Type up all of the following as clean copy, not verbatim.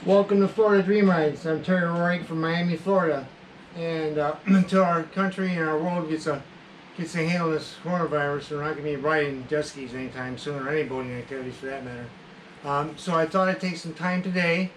Welcome to Florida Dream Rides. I'm Terry Roig from Miami, Florida. And until our country and our world gets a handle of this coronavirus, we're not going to be riding jet skis anytime soon, or any boating activities for that matter. So I thought I'd take some time today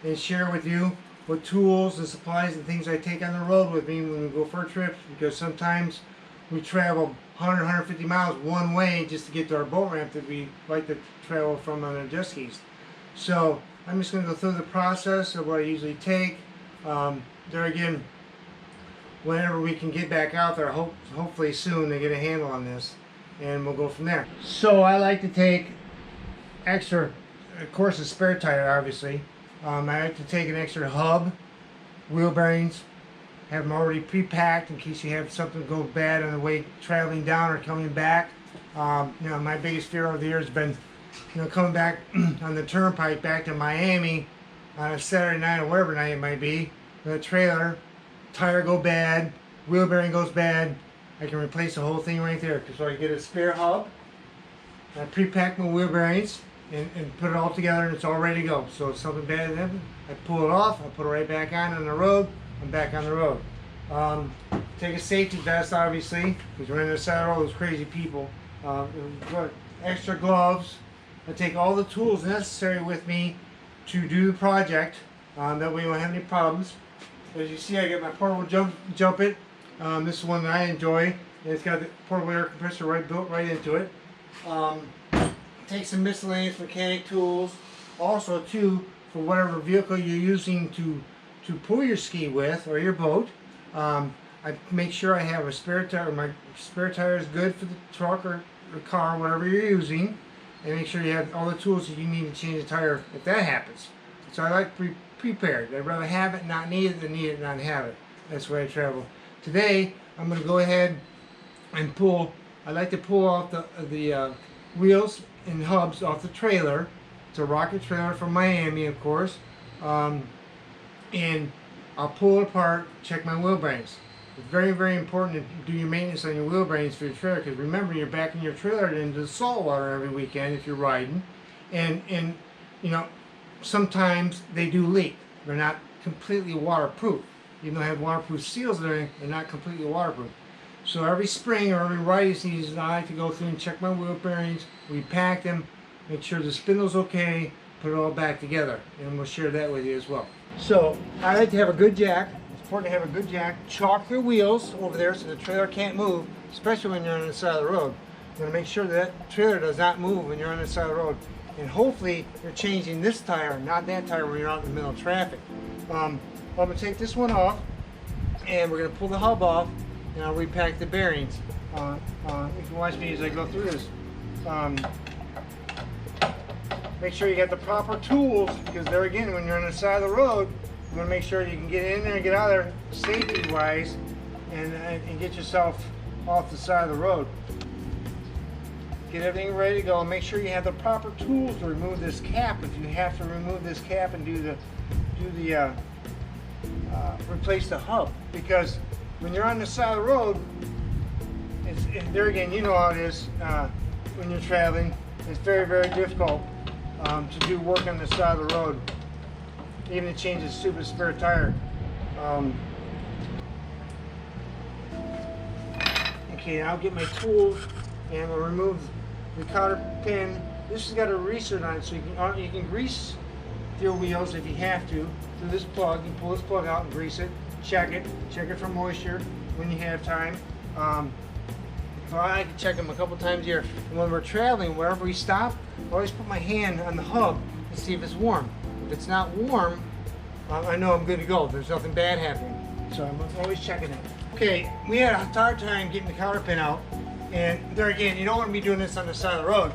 and share with you what tools and supplies and things I take on the road with me when we go for trips, because sometimes we travel 100, 150 miles one way just to get to our boat ramp that we like to travel from on our jet skis. So I'm just going to go through the process of what I usually take. There again, whenever we can get back out there, hopefully soon, to get a handle on this, and we'll go from there. So I like to take extra, of course, a spare tire, obviously. I like to take an extra hub, wheel bearings, have them already pre-packed in case you have something go bad on the way traveling down or coming back. My biggest fear over the years has been coming back on the turnpike back to Miami on a Saturday night or whatever night it might be, with a trailer, tire go bad, wheel bearing goes bad. I can replace the whole thing right there. So I get a spare hub, I pre-pack my wheel bearings and put it all together, and it's all ready to go. So if something bad happens, I pull it off, I put it right back on the road, I'm back on the road. Take a safety vest, obviously, because we're on the side of all those crazy people. Extra gloves. I take all the tools necessary with me to do the project. That way we won't have any problems. As you see, I got my portable jump it. This is one that I enjoy. It's got the portable air compressor built right into it. Take some miscellaneous mechanic tools. Also, too, for whatever vehicle you're using to pull your ski with, or your boat. I make sure I have a spare tire. My spare tire is good for the truck or car, whatever you're using. And make sure you have all the tools that you need to change the tire if that happens. So I like to be prepared. I'd rather have it, not need it, than need it, and not have it. That's why I travel. Today, I'm going to go ahead and pull. I like to pull off the wheels and hubs off the trailer. It's a rocket trailer from Miami, of course. And I'll pull it apart, check my wheel bearings. It's very, very important to do your maintenance on your wheel bearings for your trailer, because remember, you're backing your trailer into the salt water every weekend if you're riding, and sometimes they do leak. They're not completely waterproof. Even though they have waterproof seals, they're not completely waterproof. So every spring or every riding season, I like to go through and check my wheel bearings, repack them, make sure the spindle's okay, put it all back together, and we'll share that with you as well. So I like to have a good jack. It's important to have a good jack. Chalk your wheels over there so the trailer can't move, especially when you're on the side of the road. You want to make sure that trailer does not move when you're on the side of the road. And hopefully you're changing this tire, not that tire, when you're out in the middle of traffic. I'm going to take this one off, and we're going to pull the hub off, and I'll repack the bearings. You can watch me as I go through this. Make sure you got the proper tools, because there again, when you're on the side of the road, you want to make sure you can get in there and get out of there safety-wise, and get yourself off the side of the road. Get everything ready to go. Make sure you have the proper tools to remove this cap if you have to remove this cap and replace the hub, because when you're on the side of the road, there again, you know how it is when you're traveling. It's very, very difficult to do work on the side of the road, even to change a stupid spare tire. Okay, I'll get my tools and we'll remove the cotter pin. This has got a greaser on it, so you can grease your wheels if you have to through this plug. You pull this plug out and grease it. Check it for moisture when you have time. I can check them a couple times a year. And when we're traveling, wherever we stop, I always put my hand on the hub to see if it's warm. If it's not warm, I know I'm good to go. There's nothing bad happening. So I'm always checking it. Okay, we had a hard time getting the cotter pin out. And there again, you don't want to be doing this on the side of the road.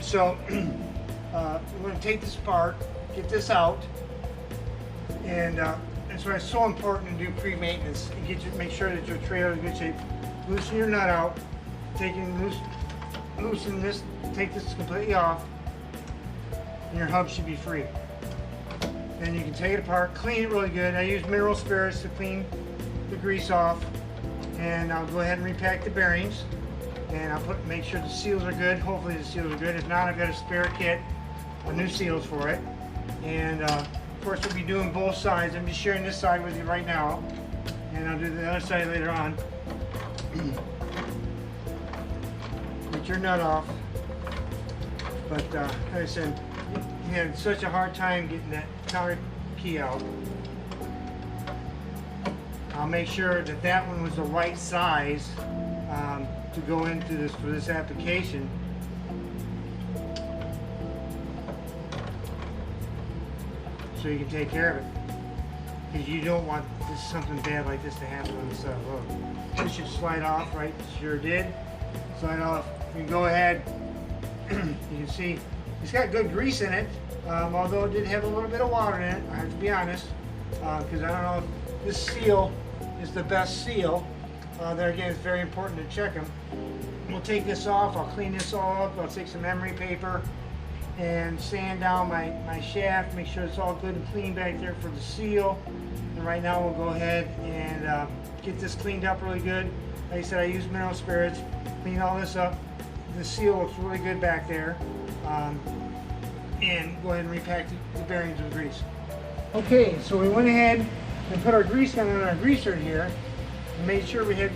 So we're going to take this apart, get this out. And that's why it's so important to do pre-maintenance and make sure that your trailer is in good shape. Loosen your nut out, loosen this, take this completely off, and your hub should be free. Then you can take it apart, clean it really good. I use mineral spirits to clean the grease off, and I'll go ahead and repack the bearings, and I'll make sure the seals are good. Hopefully the seals are good. If not, I've got a spare kit, new seals for it. And of course we'll be doing both sides. I'm just sharing this side with you right now, and I'll do the other side later on. Get your nut off. But like I said, we had such a hard time getting that counter key out. I'll make sure that that one was the right size to go into this for this application. So you can take care of it, because you don't want something bad like this to happen on the side of the road. This should slide off, right? Sure did. Slide off. You can go ahead. You can see it's got good grease in it, although it did have a little bit of water in it. I have to be honest, because I don't know if this seal is the best seal. There again, it's very important to check them. We'll take this off. I'll clean this all up. I'll take some emery paper and sand down my shaft, make sure it's all good and clean back there for the seal. And right now we'll go ahead and get this cleaned up really good. Like I said, I use mineral spirits, clean all this up. The seal looks really good back there. And go ahead and repack the bearings with grease. Okay, so we went ahead and put our grease gun on our greaser here and made sure it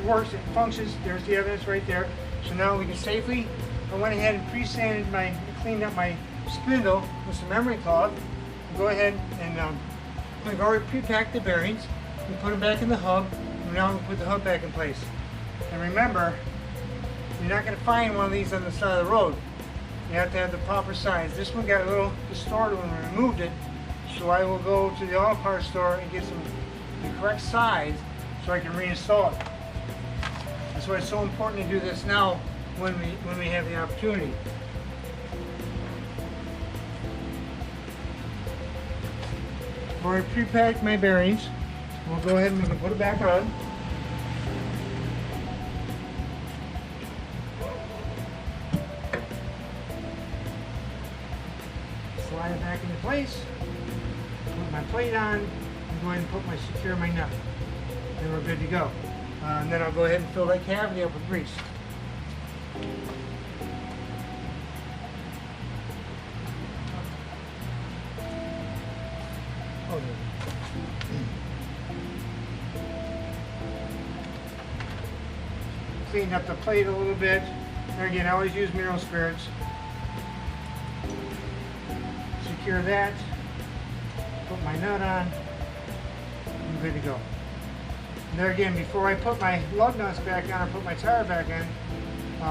works, it functions. There's the evidence right there. So now we can safely, I went ahead and pre-sanded cleaned up my spindle with some emery cloth. Go ahead and we've already pre-packed the bearings. We put them back in the hub, and now we put the hub back in place. And remember, you're not going to find one of these on the side of the road. You have to have the proper size. This one got a little distorted when we removed it, so I will go to the auto parts store and get the correct size so I can reinstall it. That's why it's so important to do this now when we have the opportunity. I've already pre-packed my bearings. We'll go ahead and we can put it back on. Slide it back into place. Put my plate on. And go ahead and secure my nut. And we're good to go. And then I'll go ahead and fill that cavity up with grease. Clean up the plate a little bit. There again, I always use mineral spirits. Secure that. Put my nut on. I'm good to go. And there again, before I put my lug nuts back on or put my tire back on,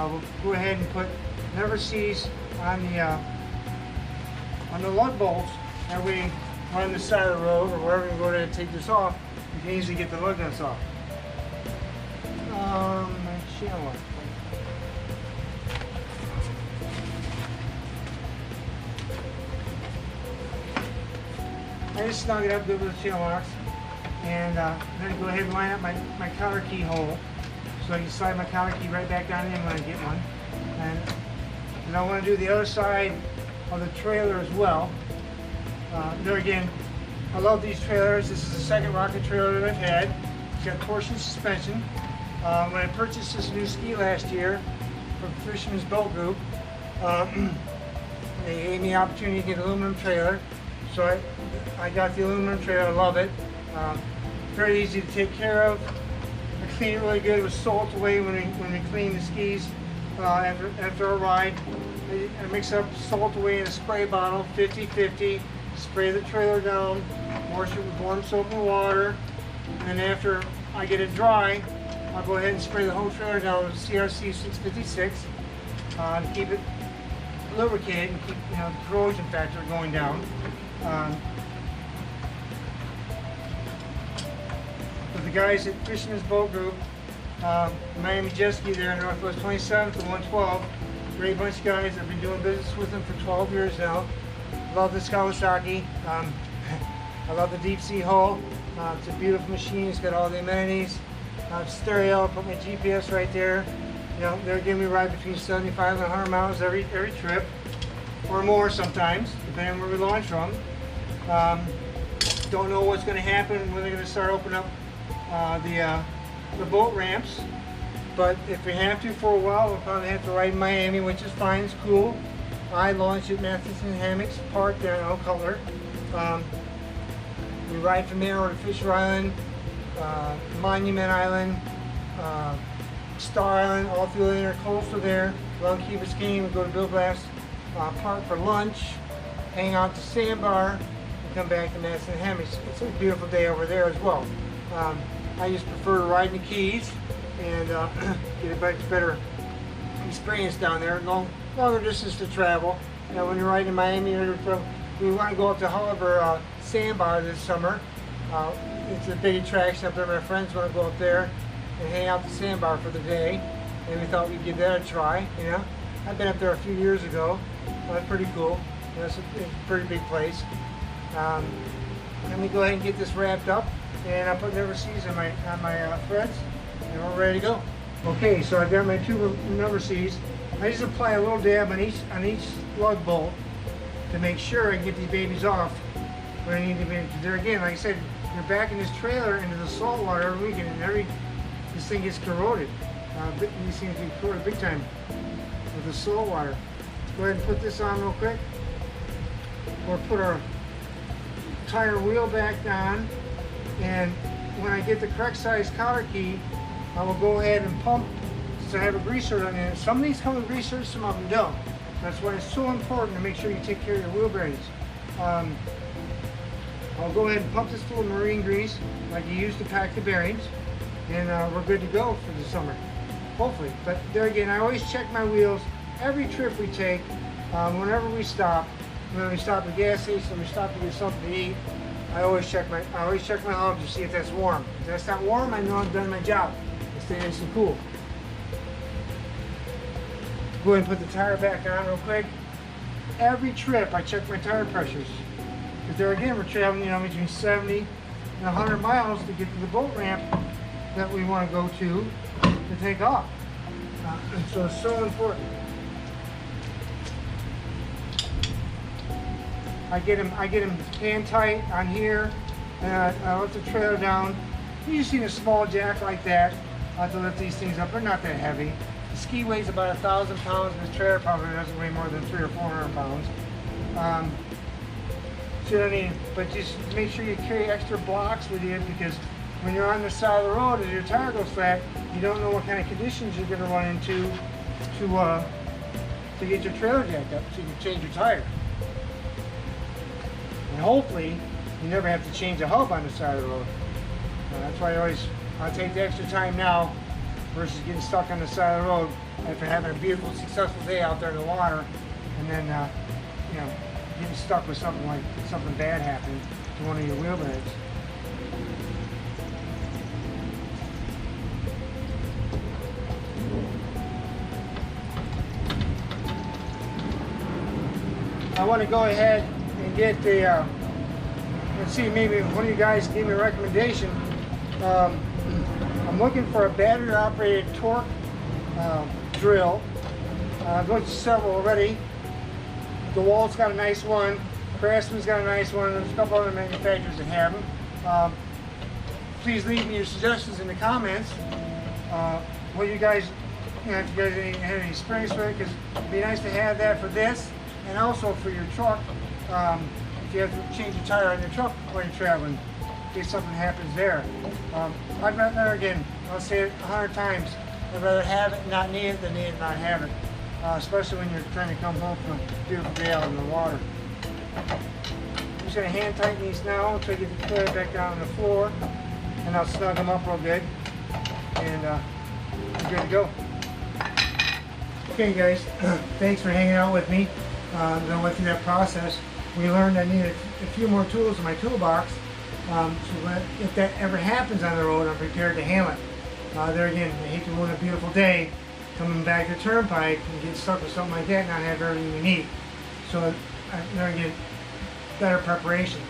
we'll go ahead and put never seize on the lug bolts. That way, on the side of the road or wherever you go to take this off, you can easily get the lug nuts off. My channel lock. I just snug it up good with the channel locks, and then go ahead and line up my counter key hole so I can slide my counter key right back down in when I get one. And I want to do the other side of the trailer as well. There again, I love these trailers. This is the second rocket trailer that I've had. It's got torsion suspension. When I purchased this new ski last year from Fisherman's Boat Group, they gave me the opportunity to get an aluminum trailer. So I got the aluminum trailer. I love it. Very easy to take care of. I clean it really good with salt away when we clean the skis after a ride. I mix up salt away in a spray bottle, 50-50. Spray the trailer down, wash it with warm soap and water, and then after I get it dry, I'll go ahead and spray the whole trailer down with CRC 656 to keep it lubricated and keep the corrosion factor going down. With the guys at Fisherman's Boat Group, Miami Jet Ski there in Northwest 27th and 112, great bunch of guys. I've been doing business with them for 12 years now. Love this Kawasaki. I love the deep sea hull. It's a beautiful machine. It's got all the amenities. Stereo. Put my GPS right there. They're giving me a ride between 75 and 100 miles every trip, or more sometimes, depending on where we launch from. Don't know what's going to happen when they're going to start opening up the boat ramps. But if we have to for a while, we'll probably have to ride in Miami, which is fine. It's cool. I launch at Matheson Hammocks Park there in Oak Cutler. We ride from there over to Fisher Island, Monument Island, Star Island, all through the intercoastal there. Along Key Biscayne, we go to Bill Glass Park for lunch, hang out at the sandbar, and come back to Matheson Hammocks. It's a beautiful day over there as well. I just prefer to ride in the Keys and get a much better experience down there. Longer distance to travel. Now, when you're riding in Miami, we want to go up to Holliver Sandbar this summer. It's a big attraction up there. My friends want to go up there and hang out at the sandbar for the day, and we thought we'd give that a try. You know, I've been up there a few years ago. That's pretty cool. You know, it's a pretty big place. Let me go ahead and get this wrapped up, and I'll put number C's on my threads, and we're ready to go. Okay, so I've got my two number C's. I just apply a little dab on each lug bolt to make sure I can get these babies off when I need to be. There again, like I said, you're backing this trailer into the salt water every weekend, and this thing gets corroded. These things get corroded big time with the salt water. Let's go ahead and put this on real quick. We'll put our tire wheel back on, and when I get the correct size cotter key, I will go ahead and pump. So I have a greaser on there. Some of these come with greasers, some of them don't. That's why it's so important to make sure you take care of your wheel bearings. I'll go ahead and pump this full of marine grease like you use to pack the bearings, and we're good to go for the summer, hopefully. But there again, I always check my wheels every trip we take, whenever we stop. When we stop at a gas station, we stop to get something to eat. I always check my hubs to see if that's warm. If that's not warm, I know I've done my job. It's stay nice and cool. Go ahead and put the tire back on real quick. Every trip I check my tire pressures. Because there again, we're traveling, you know, between 70 and 100 miles to get to the boat ramp that we want to go to take off. And so it's so important. I get them hand tight on here, and I lift the trailer down. You just need a small jack like that to lift these things up. They're not that heavy. The ski weighs about 1,000 pounds, and this trailer probably doesn't weigh more than 300 or 400 pounds. So you don't need, but just make sure you carry extra blocks with you, because when you're on the side of the road and your tire goes flat, you don't know what kind of conditions you're going to run into to get your trailer jacked up so you can change your tire. And hopefully, you never have to change a hub on the side of the road. That's why I'll take the extra time now versus getting stuck on the side of the road after having a beautiful, successful day out there in the water, and then you know, getting stuck with something bad happening to one of your wheel bearings. I want to go ahead and get the, let's see, maybe one of you guys gave me a recommendation. I'm looking for a battery operated torque drill. I've looked at several already. DeWalt's got a nice one. Craftsman's got a nice one. There's a couple other manufacturers that have them. Please leave me your suggestions in the comments. What you guys, you know, if you guys have any experience with it, because it'd be nice to have that for this, and also for your truck. If you have to change your tire on your truck while you're traveling, in case something happens there. I'd rather, again, I'll say it 100 times, I'd rather have it and not need it than need it and not have it. Especially when you're trying to come home from a beautiful day out in the water. I'm just going to hand tighten these now until I get the trailer back down on the floor, and I'll snug them up real good, and we're good to go. Okay guys, thanks for hanging out with me. I went through that process. We learned I needed a few more tools in my toolbox, so that if that ever happens on the road, I'm prepared to handle it. There again, I hate to ruin a beautiful day coming back to Turnpike and get stuck with something like that and not have everything we need. So there again, better preparation.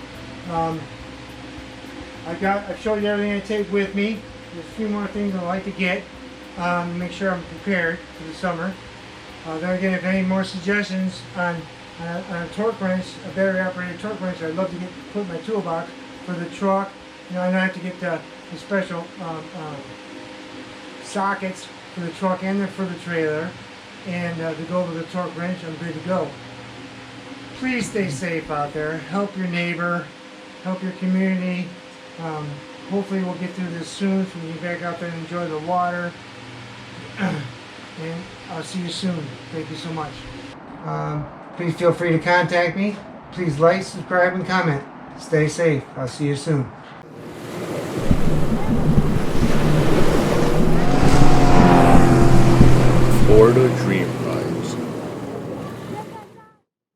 I've showed you everything I take with me. There's a few more things I'd like to get to make sure I'm prepared for the summer. Then again, if any more suggestions on a torque wrench, a battery operated torque wrench, I'd love to put in my toolbox for the truck. You know, I don't have to get the special sockets for the truck and for the trailer, and to go with the torque wrench, I'm good to go. please stay safe out there. Help your neighbor, help your community. Hopefully we'll get through this soon so we can get back out there and enjoy the water. And I'll see you soon. Thank you so much. Please feel free to contact me. Please like, subscribe, and comment. Stay safe. I'll see you soon. Florida Dream